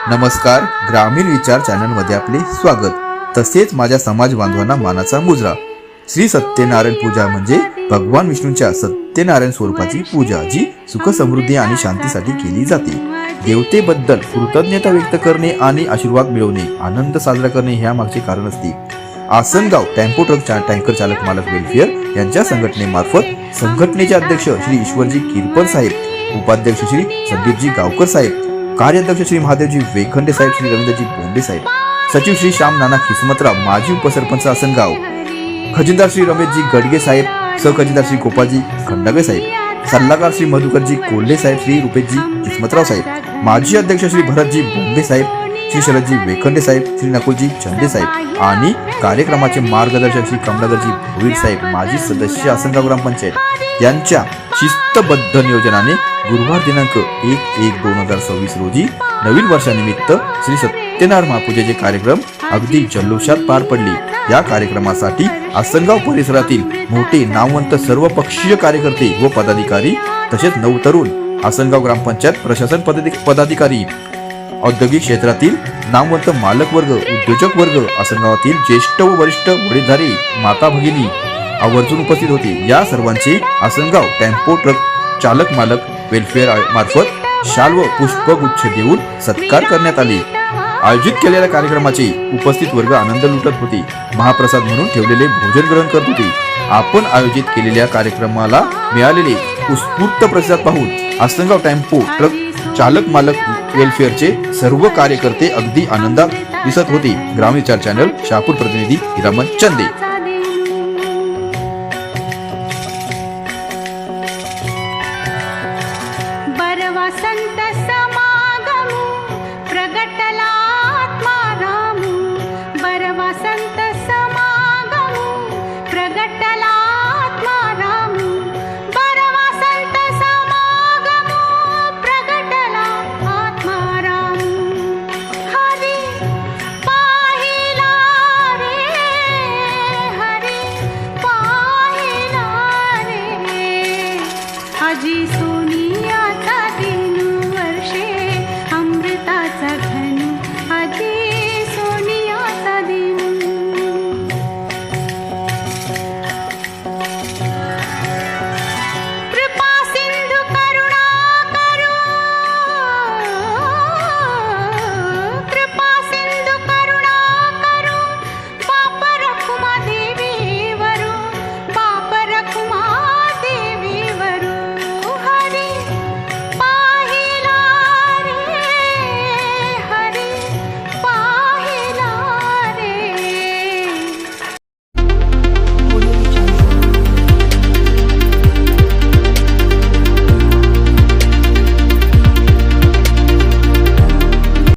नमस्कार, ग्रामीण विचार चॅनलमध्ये आपले स्वागत। तसेच माझ्या समाज बांधवांना मानाचा मुजरा। श्री सत्यनारायण पूजा म्हणजे भगवान विष्णूंच्या सत्यनारायण स्वरूपाची पूजा, जी सुख समृद्धी आणि शांतीसाठी केली जाते। देवतेबद्दल कृतज्ञता व्यक्त करणे आणि आशीर्वाद मिळवणे, आनंद साजरा करणे ह्या मागचे कारण असते। आसनगाव टेम्पो ट्रक टँकर चालक मालक वेलफेअर यांच्या संघटनेमार्फत संघटनेचे अध्यक्ष श्री ईश्वरजी किरपल साहेब, उपाध्यक्ष श्री संदीपजी गावकर साहेब, कार्याध्यक्ष श्री महादेवजी वेखंडे साहेब, श्री रवींद्रजी बोंडे साहेब, सचिव श्री श्याम नाना किस्मतराव, माजी उपसरपंच आसनगाव, खजिनदार श्री रमेशजी गडगे साहेब, सहखजिनदार श्री गोपालजी खंडागे साहेब, सल्लागार श्री मधुकरजी कोल्हे साहेब, श्री रुपेशजी किस्मतराव साहेब, माजी अध्यक्ष श्री भरतजी बोंबे साहेब, श्री शरदजी वेखंडे साहेब, श्री नकुलजी चंदे साहेब आणि कार्यक्रमाचे मार्गदर्शक श्री कमलाकरजी भोईर साहेब, माजी सदस्य आसनगाव ग्रामपंचायत यांच्या शिस्तबद्ध नियोजनाने गुरुवार दिनांक 1/1/2026 रोजी नवीन वर्षानिमित्त श्री सत्यनारायण महापूजेचे कार्यक्रम अगदी जल्लोषात पार पडले। या कार्यक्रमासाठी आसनगाव परिसरातील मोठे नामवंत सर्व पक्षीय कार्यकर्ते व पदाधिकारी तसेच 9 तरुण, आसनगाव ग्रामपंचायत प्रशासन पदाधिकारी, औद्योगिक क्षेत्रातील नामवंत मालक वर्ग, उद्योजक वर्ग, आसनगावातील ज्येष्ठ व वरिष्ठ वडीलधारी माता भगिनी आवर्जून उपस्थित होते। या सर्वांचे आसनगाव टेम्पो ट्रक चालक मालक वेलफेअर मार्फत शाल व पुष्पगुच्छ देऊन सत्कार करण्यात आले। आयोजित केलेल्या कार्यक्रमाचे उपस्थित वर्ग आनंद लुटत होते, महाप्रसाद म्हणून ठेवलेले भोजन ग्रहण करत होते। आपण आयोजित केलेल्या कार्यक्रमाला मिळालेले उत्स्फूर्त प्रतिसाद पाहून आसनगाव टेम्पो ट्रक चालक मालक वेलफेअरचे सर्व कार्यकर्ते अगदी आनंदात दिसत होते। ग्रामीण विचार चॅनल, शहापूर प्रतिनिधी हिरामन चंदे।